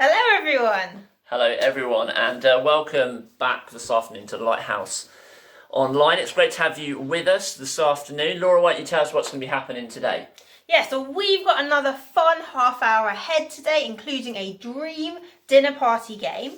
Hello everyone! Hello everyone and welcome back this afternoon to Lighthouse Online. It's great to have you with us this afternoon. Laura, why don't you tell us what's going to be happening today? Yeah, so we've got another fun half hour ahead today, including a dream dinner party game,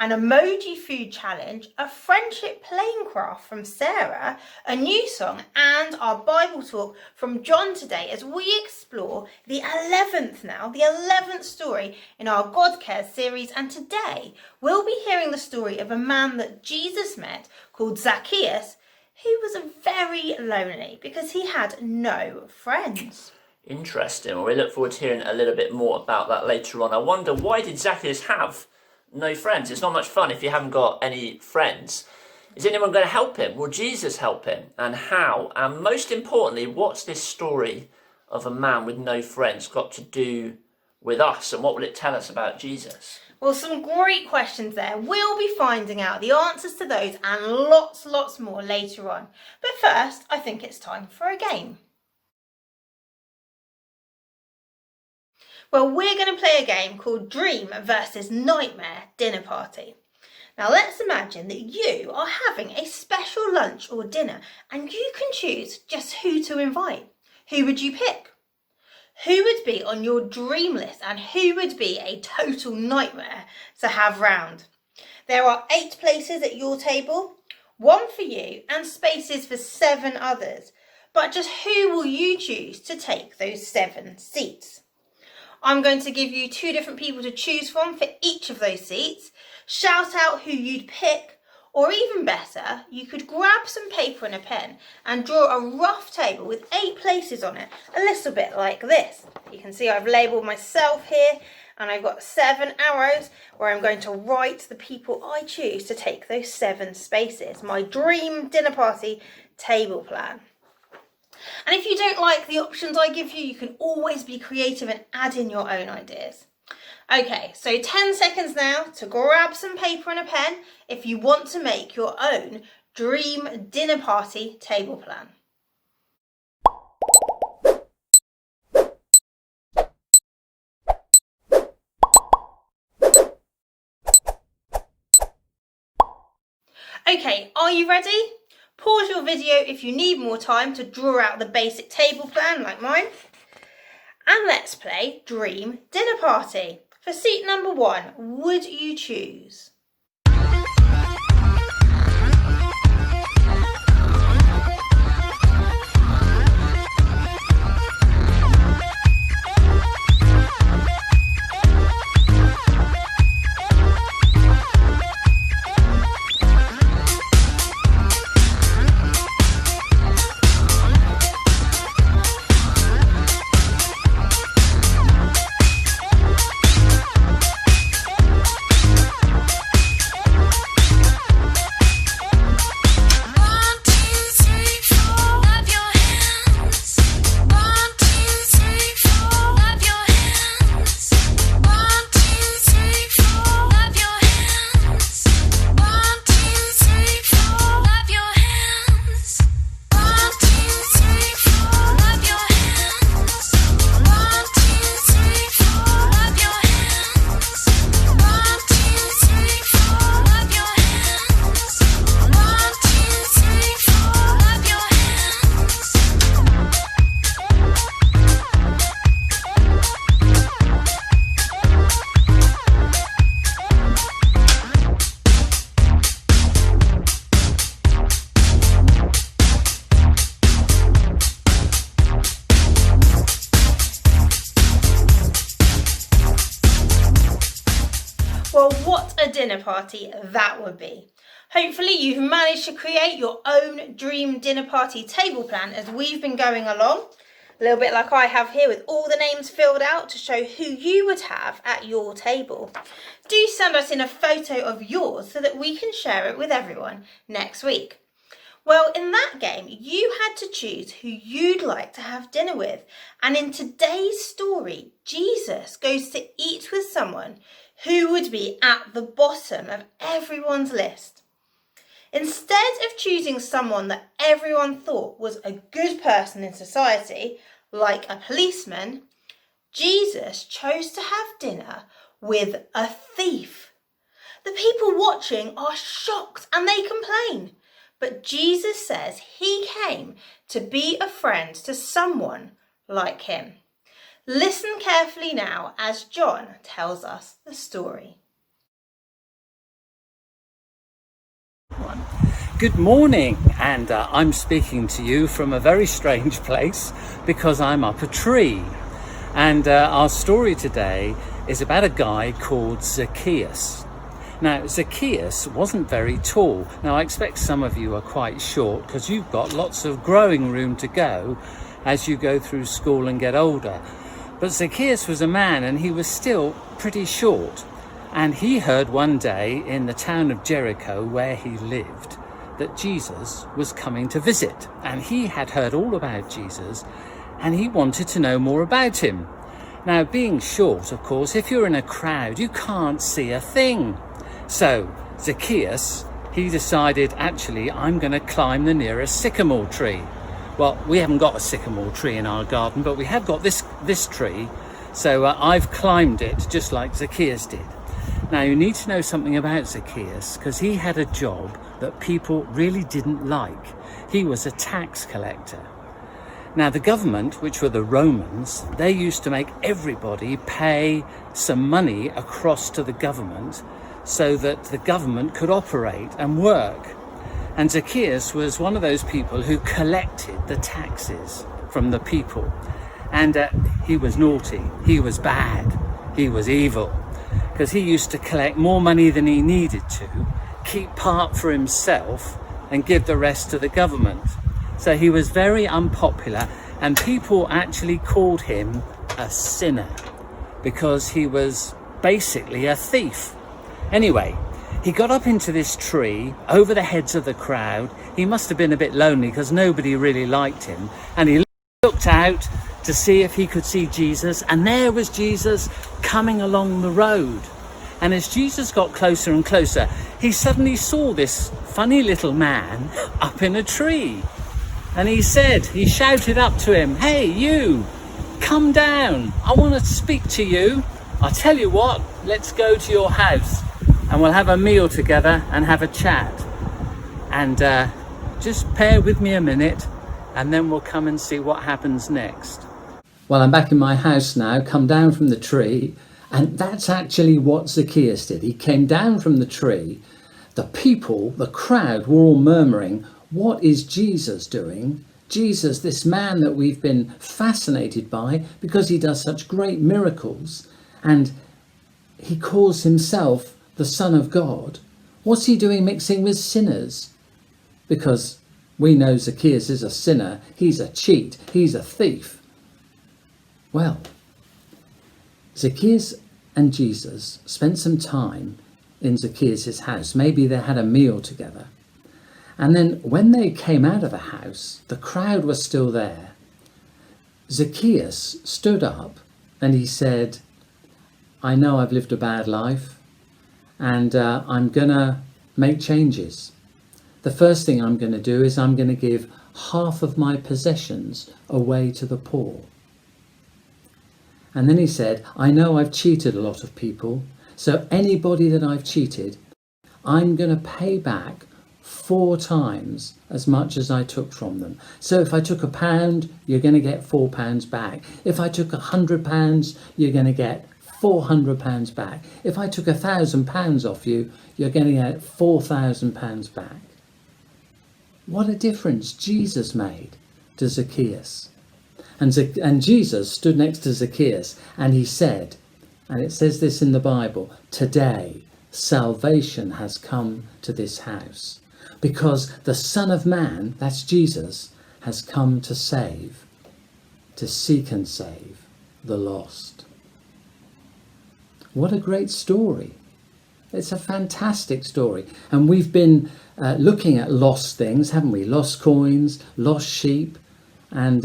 an emoji food challenge, a friendship plane craft from Sarah, a new song, and our Bible talk from John today as we explore the 11th story in our God Cares series. And today we'll be hearing the story of a man that Jesus met called Zacchaeus, who was very lonely because he had no friends. Interesting. Well, we look forward to hearing a little bit more about that later on. I wonder, why did Zacchaeus have no friends? It's not much fun if you haven't got any friends. Is anyone going to help him? Will Jesus help him? And how? And most importantly, what's this story of a man with no friends got to do with us? And what will it tell us about Jesus? Well, some great questions there. We'll be finding out the answers to those and lots more later on. But first, I think it's time for a game. Well, we're going to play a game called Dream versus Nightmare Dinner Party. Now, let's imagine that you are having a special lunch or dinner and you can choose just who to invite. Who would you pick? Who would be on your dream list and who would be a total nightmare to have round? There are 8 places at your table, 1 for you and spaces for 7 others. But just who will you choose to take those 7 seats? I'm going to give you 2 different people to choose from for each of those seats. Shout out who you'd pick, or even better, you could grab some paper and a pen and draw a rough table with 8 places on it, a little bit like this. You can see I've labelled myself here and I've got 7 arrows where I'm going to write the people I choose to take those 7 spaces. My dream dinner party table plan. And if you don't like the options I give you, you can always be creative and add in your own ideas. Okay, so 10 seconds now to grab some paper and a pen if you want to make your own dream dinner party table plan. Okay, are you ready? Pause your video if you need more time to draw out the basic table plan like mine. And let's play Dream Dinner Party. For seat number 1, would you choose? Well, what a dinner party that would be. Hopefully you've managed to create your own dream dinner party table plan as we've been going along. A little bit like I have here with all the names filled out to show who you would have at your table. Do send us in a photo of yours so that we can share it with everyone next week. Well, in that game, you had to choose who you'd like to have dinner with. And in today's story, Jesus goes to eat with someone who would be at the bottom of everyone's list. Instead of choosing someone that everyone thought was a good person in society, like a policeman, Jesus chose to have dinner with a thief. The people watching are shocked and they complain. But Jesus says he came to be a friend to someone like him. Listen carefully now as John tells us the story. Good morning, and I'm speaking to you from a very strange place because I'm up a tree. And our story today is about a guy called Zacchaeus. Now, Zacchaeus wasn't very tall. Now, I expect some of you are quite short because you've got lots of growing room to go as you go through school and get older. But Zacchaeus was a man and he was still pretty short. And he heard one day in the town of Jericho where he lived that Jesus was coming to visit. And he had heard all about Jesus and he wanted to know more about him. Now, being short, of course, if you're in a crowd, you can't see a thing. So Zacchaeus, he decided, actually, I'm going to climb the nearest sycamore tree. Well, we haven't got a sycamore tree in our garden, but we have got this tree. So I've climbed it just like Zacchaeus did. Now, you need to know something about Zacchaeus because he had a job that people really didn't like. He was a tax collector. Now, the government, which were the Romans, they used to make everybody pay some money across to the government so that the government could operate and work. And Zacchaeus was one of those people who collected the taxes from the people. And he was naughty, he was bad, he was evil, because he used to collect more money than he needed to, keep part for himself and give the rest to the government. So he was very unpopular, and people actually called him a sinner because he was basically a thief. Anyway, he got up into this tree over the heads of the crowd. He must have been a bit lonely because nobody really liked him. And he looked out to see if he could see Jesus. And there was Jesus coming along the road. And as Jesus got closer and closer, he suddenly saw this funny little man up in a tree. And he shouted up to him, "Hey, you, come down. I want to speak to you. I'll tell you what, let's go to your house and we'll have a meal together and have a chat. And just bear with me a minute and then we'll come and see what happens next." Well, I'm back in my house now, come down from the tree, and that's actually what Zacchaeus did. He came down from the tree. The people, the crowd, were all murmuring, "What is Jesus doing? Jesus, this man that we've been fascinated by because he does such great miracles, and he calls himself the Son of God. What's he doing mixing with sinners?" Because we know Zacchaeus is a sinner, he's a cheat, he's a thief. Well, Zacchaeus and Jesus spent some time in Zacchaeus' house. Maybe they had a meal together. And then when they came out of the house, the crowd was still there. Zacchaeus stood up and he said, "I know I've lived a bad life and I'm going to make changes. The first thing I'm going to do is I'm going to give half of my possessions away to the poor." And then he said, "I know I've cheated a lot of people, so anybody that I've cheated, I'm going to pay back 4 times as much as I took from them. So if I took £1, you're going to get £4 back. If I took £100, you're going to get £400 back. If I took £1,000 off you, you're going to get £4,000 back." What a difference Jesus made to Zacchaeus. And Jesus stood next to Zacchaeus and he said, and it says this in the Bible, "Today salvation has come to this house, because the Son of Man," that's Jesus, "has come to save, to seek and save the lost." What a great story. It's a fantastic story. And we've been looking at lost things, haven't we? Lost coins, lost sheep. And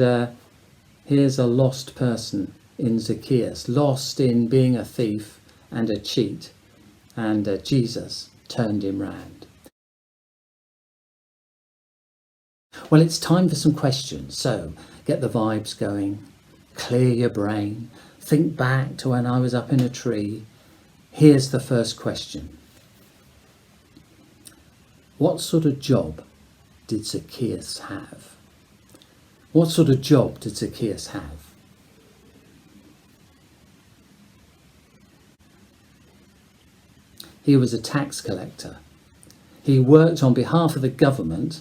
here's a lost person in Zacchaeus, lost in being a thief and a cheat. And Jesus turned him round. Well, it's time for some questions. So get the vibes going, clear your brain, think back to when I was up in a tree, Here's the first question. What sort of job did Zacchaeus have? What sort of job did Zacchaeus have? He was a tax collector. He worked on behalf of the government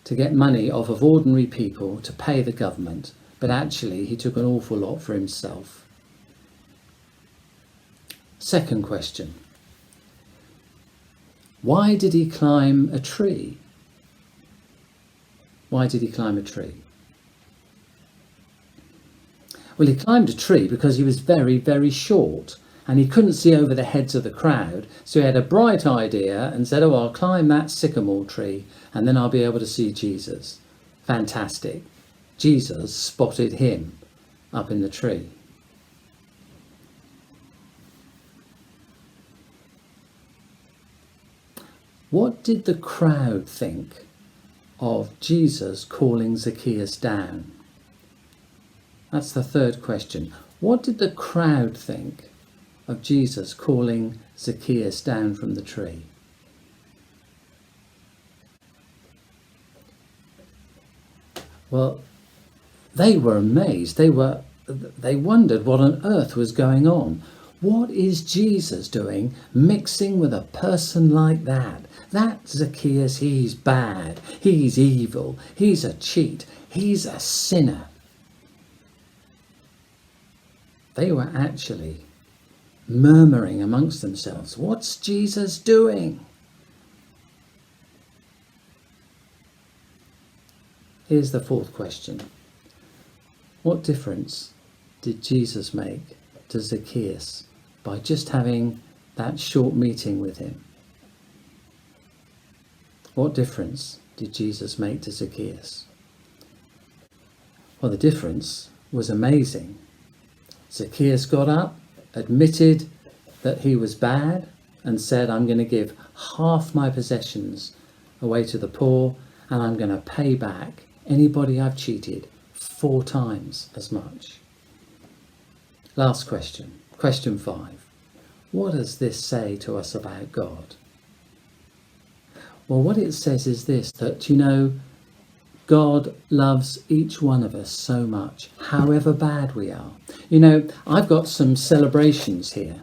to get money off of ordinary people to pay the government, but actually he took an awful lot for himself. Second question. Why did he climb a tree? Why did he climb a tree? Well, he climbed a tree because he was very, very short and he couldn't see over the heads of the crowd. So he had a bright idea and said, oh, I'll climb that sycamore tree and then I'll be able to see Jesus. Fantastic. Jesus spotted him up in the tree. What did the crowd think of Jesus calling Zacchaeus down? That's the third question. What did the crowd think of Jesus calling Zacchaeus down from the tree? Well, they were amazed. They wondered what on earth was going on. What is Jesus doing mixing with a person like that? That Zacchaeus, he's bad, he's evil, he's a cheat, he's a sinner. They were actually murmuring amongst themselves, what's Jesus doing? Here's the fourth question. What difference did Jesus make to Zacchaeus by just having that short meeting with him? What difference did Jesus make to Zacchaeus? Well, the difference was amazing. Zacchaeus got up, admitted that he was bad, and said, I'm going to give half my possessions away to the poor, and I'm going to pay back anybody I've cheated 4 times as much. Last question, question 5. What does this say to us about God? Well, what it says is this, that, God loves each one of us so much, however bad we are. I've got some celebrations here,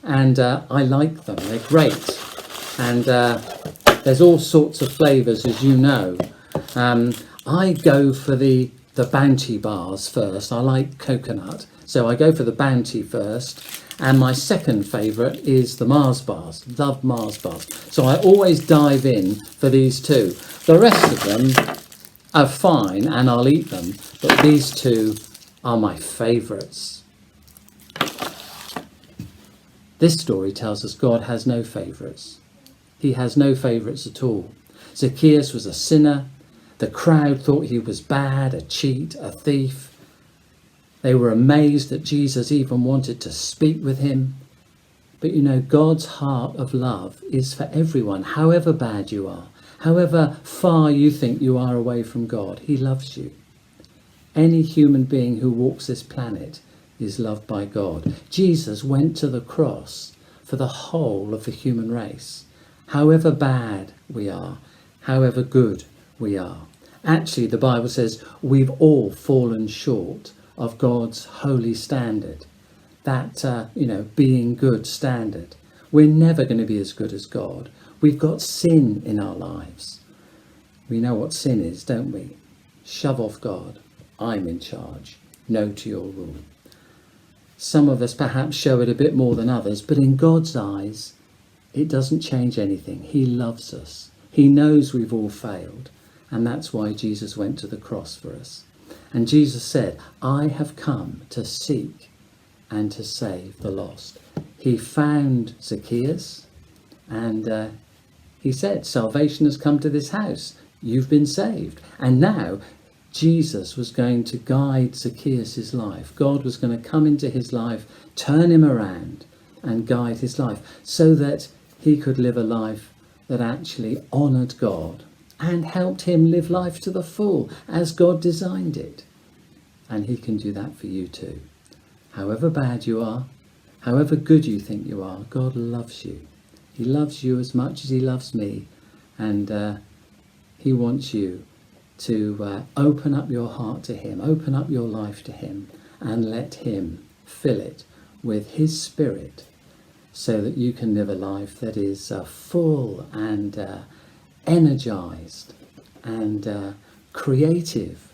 and I like them. They're great. And there's all sorts of flavours, as you know. I go for the Bounty bars first. I like coconut, so I go for the Bounty first. And my second favourite is the Mars bars. Love Mars bars. So I always dive in for these 2. The rest of them are fine and I'll eat them, but these 2 are my favourites. This story tells us God has no favourites. He has no favourites at all. Zacchaeus was a sinner. The crowd thought he was bad, a cheat, a thief. They were amazed that Jesus even wanted to speak with him. But God's heart of love is for everyone, however bad you are, however far you think you are away from God. He loves you. Any human being who walks this planet is loved by God. Jesus went to the cross for the whole of the human race, however bad we are, however good we are. Actually, the Bible says we've all fallen short of God's holy standard, that, being good standard. We're never going to be as good as God. We've got sin in our lives. We know what sin is, don't we? Shove off God. I'm in charge. No to your rule. Some of us perhaps show it a bit more than others, but in God's eyes, it doesn't change anything. He loves us. He knows we've all failed, and that's why Jesus went to the cross for us. And Jesus said, I have come to seek and to save the lost. He found Zacchaeus and he said, salvation has come to this house. You've been saved. And now Jesus was going to guide Zacchaeus' life. God was going to come into his life, turn him around and guide his life so that he could live a life that actually honoured God and helped him live life to the full as God designed it. And he can do that for you too. However bad you are, However good you think you are, God loves you. He loves you as much as he loves me, and he wants you to open up your heart to him, open up your life to him, and let him fill it with his Spirit, so that you can live a life that is full and energized and creative,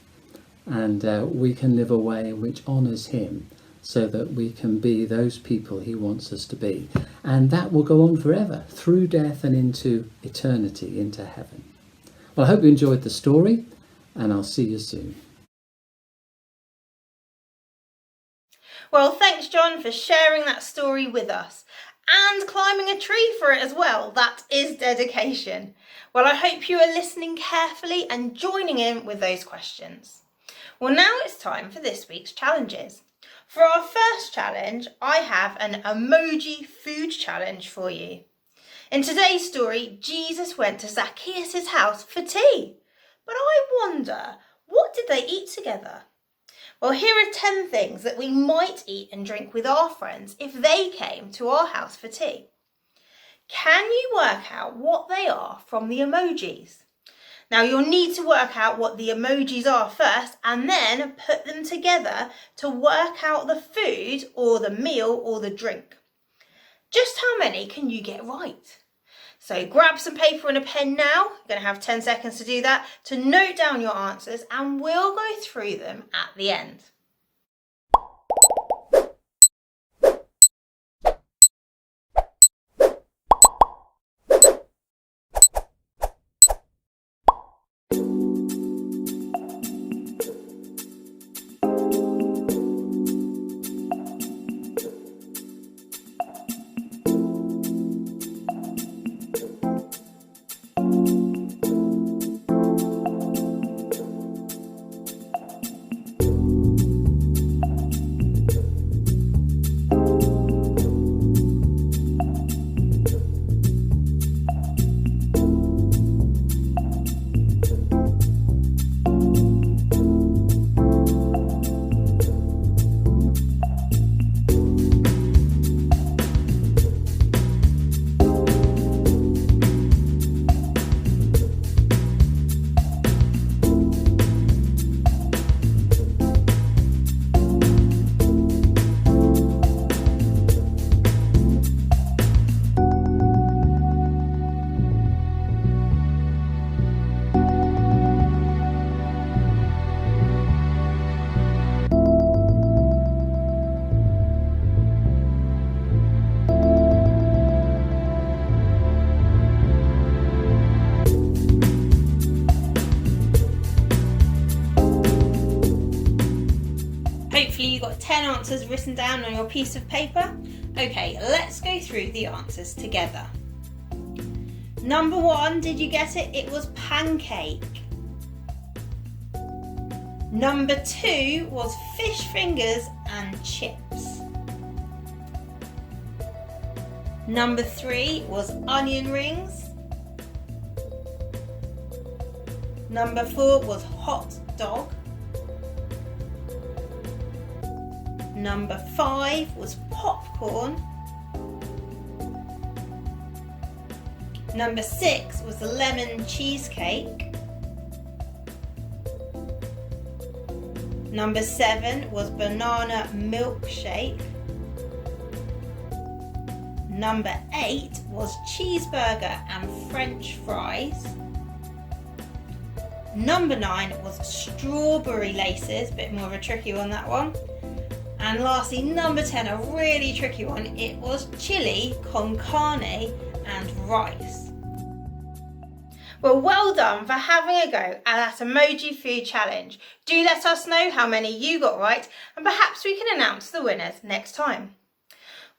and we can live a way which honours him, so that we can be those people he wants us to be. And that will go on forever, through death and into eternity, into heaven. Well, I hope you enjoyed the story, and I'll see you soon. Well, thanks, John, for sharing that story with us and climbing a tree for it as well. That is dedication. Well, I hope you are listening carefully and joining in with those questions. Well, now it's time for this week's challenges. For our first challenge, I have an emoji food challenge for you. In today's story, Jesus went to Zacchaeus' house for tea. But I wonder, what did they eat together? Well, here are 10 things that we might eat and drink with our friends if they came to our house for tea. Can you work out what they are from the emojis? Now, you'll need to work out what the emojis are first and then put them together to work out the food or the meal or the drink. Just how many can you get right? So grab some paper and a pen now. You're going to have 10 seconds to do that, to note down your answers, and we'll go through them at the end. Hopefully you got 10 answers written down on your piece of paper. Okay, let's go through the answers together. Number 1, did you get it? It was pancake. Number 2 was fish fingers and chips. Number 3 was onion rings. Number 4 was hot dog. Number 5 was popcorn. Number 6 was the lemon cheesecake. Number 7 was banana milkshake. Number 8 was cheeseburger and French fries. Number 9 was strawberry laces, a bit more of a tricky one, that one. And lastly, number 10, a really tricky one, it was chili con carne and rice. Well done for having a go at that emoji food challenge. Do let us know how many you got right, and perhaps we can announce the winners next time.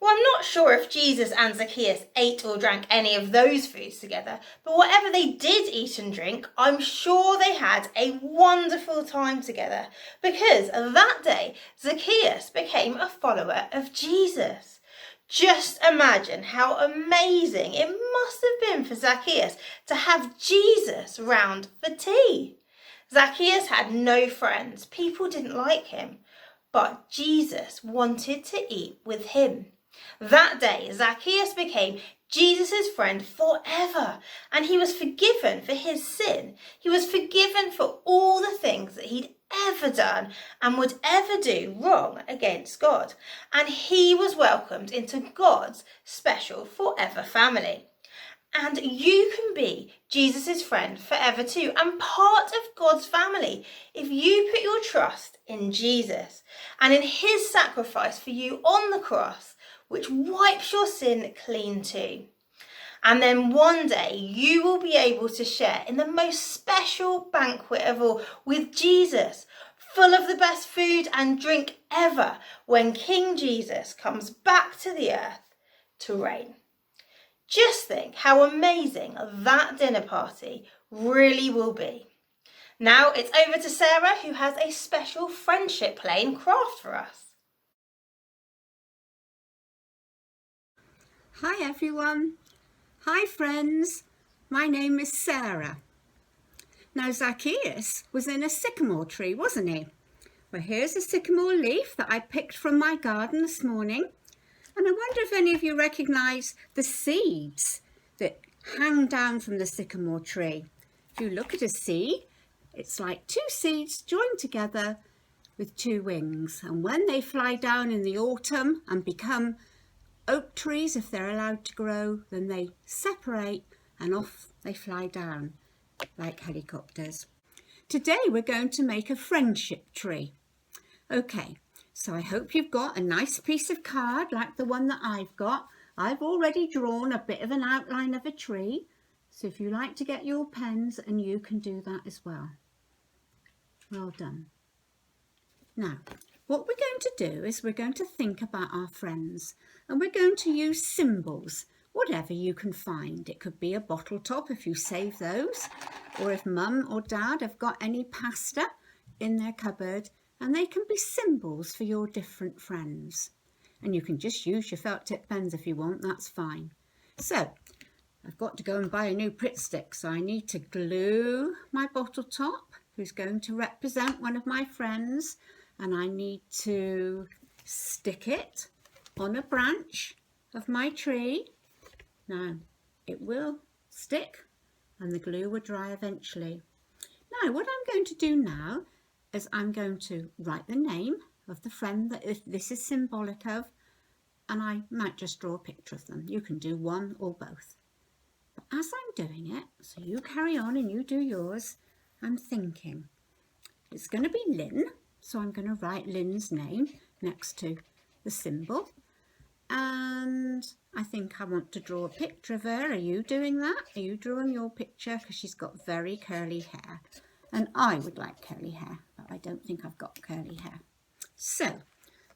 Well, I'm not sure if Jesus and Zacchaeus ate or drank any of those foods together, but whatever they did eat and drink, I'm sure they had a wonderful time together, because that day Zacchaeus became a follower of Jesus. Just imagine how amazing it must have been for Zacchaeus to have Jesus round for tea. Zacchaeus had no friends, people didn't like him, but Jesus wanted to eat with him. That day, Zacchaeus became Jesus' friend forever, and he was forgiven for his sin. He was forgiven for all the things that he'd ever done and would ever do wrong against God. And he was welcomed into God's special forever family. And you can be Jesus' friend forever too, and part of God's family if you put your trust in Jesus and in his sacrifice for you on the cross, which wipes your sin clean too. And then one day you will be able to share in the most special banquet of all with Jesus, full of the best food and drink ever, when King Jesus comes back to the earth to reign. Just think how amazing that dinner party really will be. Now it's over to Sarah, who has a special friendship play and craft for us. Hi everyone. Hi friends. My name is Sarah. Now Zacchaeus was in a sycamore tree, wasn't he? Well, here's a sycamore leaf that I picked from my garden this morning. And I wonder if any of you recognise the seeds that hang down from the sycamore tree. If you look at a seed, it's like two seeds joined together with two wings. And when they fly down in the autumn and become oak trees, if they're allowed to grow, then they separate and off they fly down like helicopters. Today we're going to make a friendship tree. Okay. So I hope you've got a nice piece of card like the one that I've got. I've already drawn a bit of an outline of a tree. So if you like to get your pens, and you can do that as well. Well done. Now, what we're going to do is we're going to think about our friends, and we're going to use symbols, whatever you can find. It could be a bottle top if you save those, or if mum or dad have got any pasta in their cupboard, and they can be symbols for your different friends. And you can just use your felt tip pens if you want, that's fine. So, I've got to go and buy a new Pritt stick, so I need to glue my bottle top, who's going to represent one of my friends, and I need to stick it on a branch of my tree. Now, it will stick, and the glue will dry eventually. Now, what I'm going to do now is I'm going to write the name of the friend that this is symbolic of, and I might just draw a picture of them. You can do one or both. But as I'm doing it, so you carry on and you do yours, I'm thinking it's going to be Lynn, so I'm going to write Lynn's name next to the symbol. And I think I want to draw a picture of her. Are you doing that? Are you drawing your picture? Because she's got very curly hair. And I would like curly hair, but I don't think I've got curly hair. So,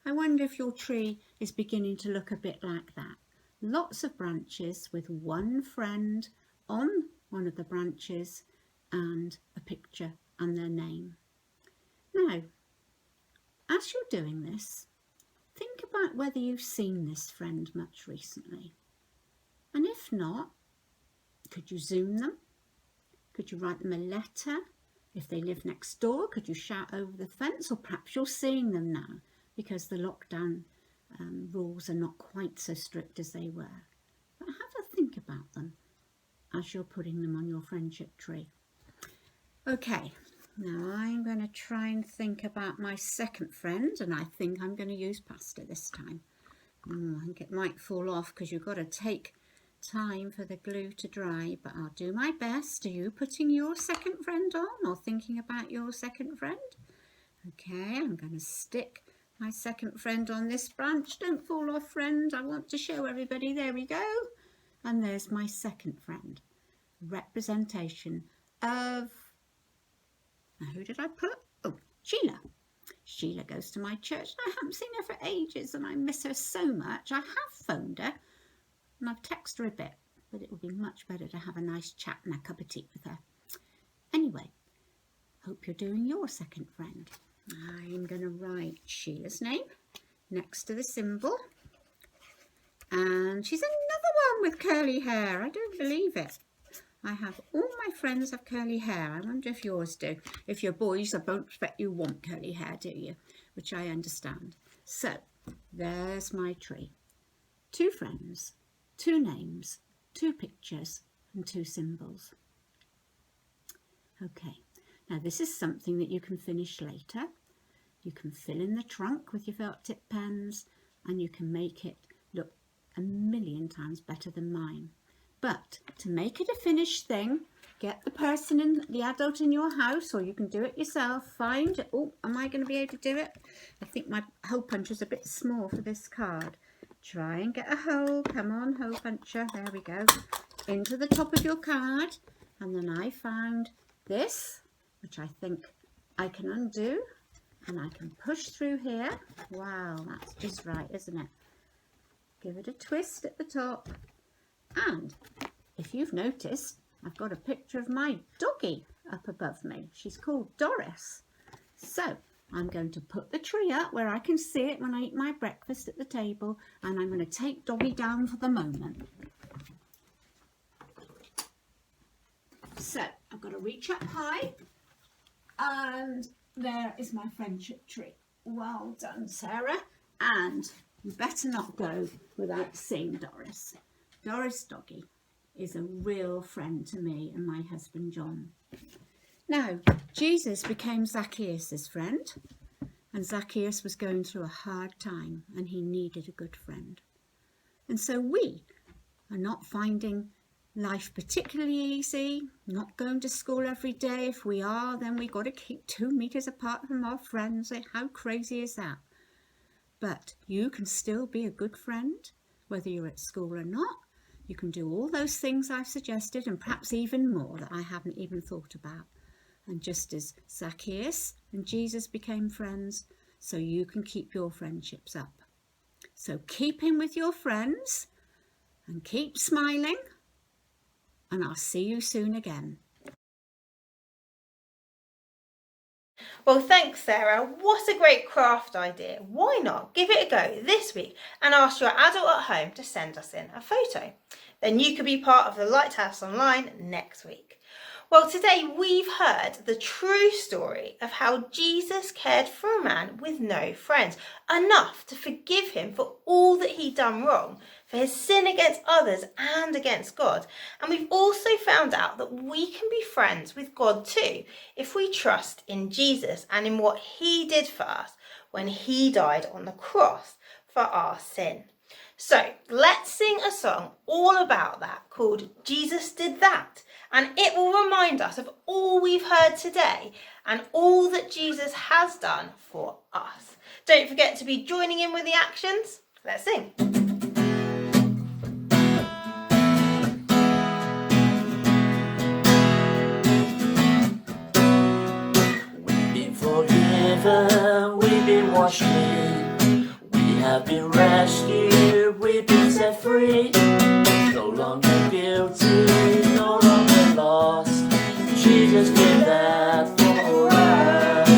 I wonder if your tree is beginning to look a bit like that. Lots of branches with one friend on one of the branches and a picture and their name. Now, as you're doing this, think about whether you've seen this friend much recently. And if not, could you Zoom them? Could you write them a letter? If they live next door, could you shout over the fence? Or perhaps you're seeing them now because the lockdown rules are not quite so strict as they were. But have a think about them as you're putting them on your friendship tree. Okay, now I'm going to try and think about my second friend, and I think I'm going to use pasta this time. I think it might fall off because you've got to take time for the glue to dry, but I'll do my best. Are you putting your second friend on or thinking about your second friend? Okay, I'm going to stick my second friend on this branch. Don't fall off, friend. I want to show everybody. There we go. And there's my second friend. Representation of... Now, who did I put? Oh, Sheila. Sheila goes to my church. I haven't seen her for ages and I miss her so much. I have phoned her and I've texted her a bit, but it would be much better to have a nice chat and a cup of tea with her. Anyway, hope you're doing your second friend. I'm going to write Sheila's name next to the symbol. And she's another one with curly hair. I don't believe it. I have all my friends have curly hair. I wonder if yours do. If you're boys, I don't expect you want curly hair, do you? Which I understand. So, there's my tree. 2 friends, 2 names, 2 pictures and 2 symbols. Okay, now this is something that you can finish later. You can fill in the trunk with your felt tip pens and you can make it look a million times better than mine. But to make it a finished thing, get the adult in your house, or you can do it yourself. Find, oh, am I going to be able to do it? I think my hole puncher is a bit small for this card. Try and get a hole. Come on, hole puncher. There we go. Into the top of your card. And then I found this, which I think I can undo. And I can push through here. Wow, that's just right, isn't it? Give it a twist at the top. And if you've noticed, I've got a picture of my doggie up above me. She's called Doris. So I'm going to put the tree up where I can see it when I eat my breakfast at the table, and I'm going to take Doggie down for the moment. So I've got to reach up high, and there is my friendship tree. Well done, Sarah. And you better not go without seeing Doris. Doris Doggie is a real friend to me and my husband John. Now, Jesus became Zacchaeus' friend, and Zacchaeus was going through a hard time and he needed a good friend. And so we are not finding life particularly easy, not going to school every day. If we are, then we've got to keep 2 meters apart from our friends. How crazy is that? But you can still be a good friend, whether you're at school or not. You can do all those things I've suggested, and perhaps even more that I haven't even thought about. And just as Zacchaeus and Jesus became friends, so you can keep your friendships up. So keep in with your friends and keep smiling, and I'll see you soon again. Well, thanks, Sarah. What a great craft idea. Why not give it a go this week and ask your adult at home to send us in a photo? Then you could be part of the Lighthouse Online next week. Well, today we've heard the true story of how Jesus cared for a man with no friends, enough to forgive him for all that he'd done wrong, for his sin against others and against God. And we've also found out that we can be friends with God too, if we trust in Jesus and in what he did for us when he died on the cross for our sin. So let's sing a song all about that called Jesus Did That. And it will remind us of all we've heard today and all that Jesus has done for us. Don't forget to be joining in with the actions. Let's sing. We've been forgiven, we've been washed clean, we have been rescued, we've been set free. No longer guilty, no longer lost. Jesus did that for us.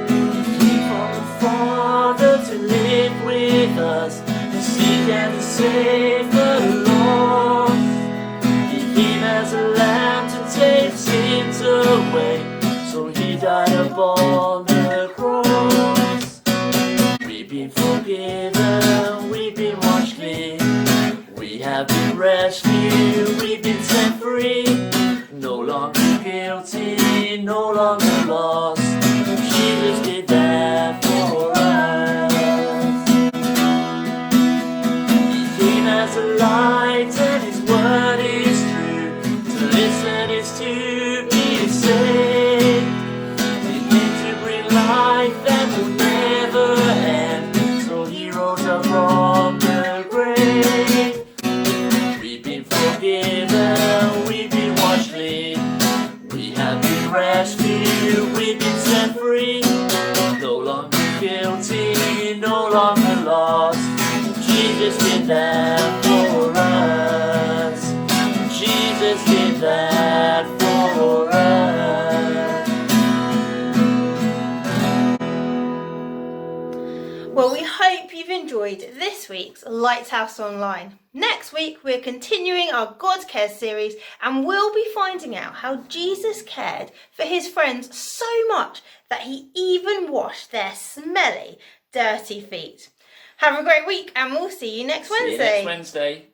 He came from the Father to live with us, to seek and to save the lost. He came as a lamb to take sins away, so he died upon the cross. We've been forgiven, we've been washed clean, we have been rescued, we've been set free. No longer guilty, no longer lost. Jesus did that for us. He came as a light and his word is true. To listen is to be saved. He came to bring life that will never end, so he rose up from the grave. We've been forgiven, we've been washed clean, we have been rescued, we've been set free. No longer guilty, no longer lost. Jesus did that for us. Jesus did that for us. Well, we hope you've enjoyed this week's Lighthouse Online. Next week, we're continuing our God Cares series and we'll be finding out how Jesus cared for his friends so much that he even washed their smelly, dirty feet. Have a great week and we'll see you next See you Wednesday. next Wednesday.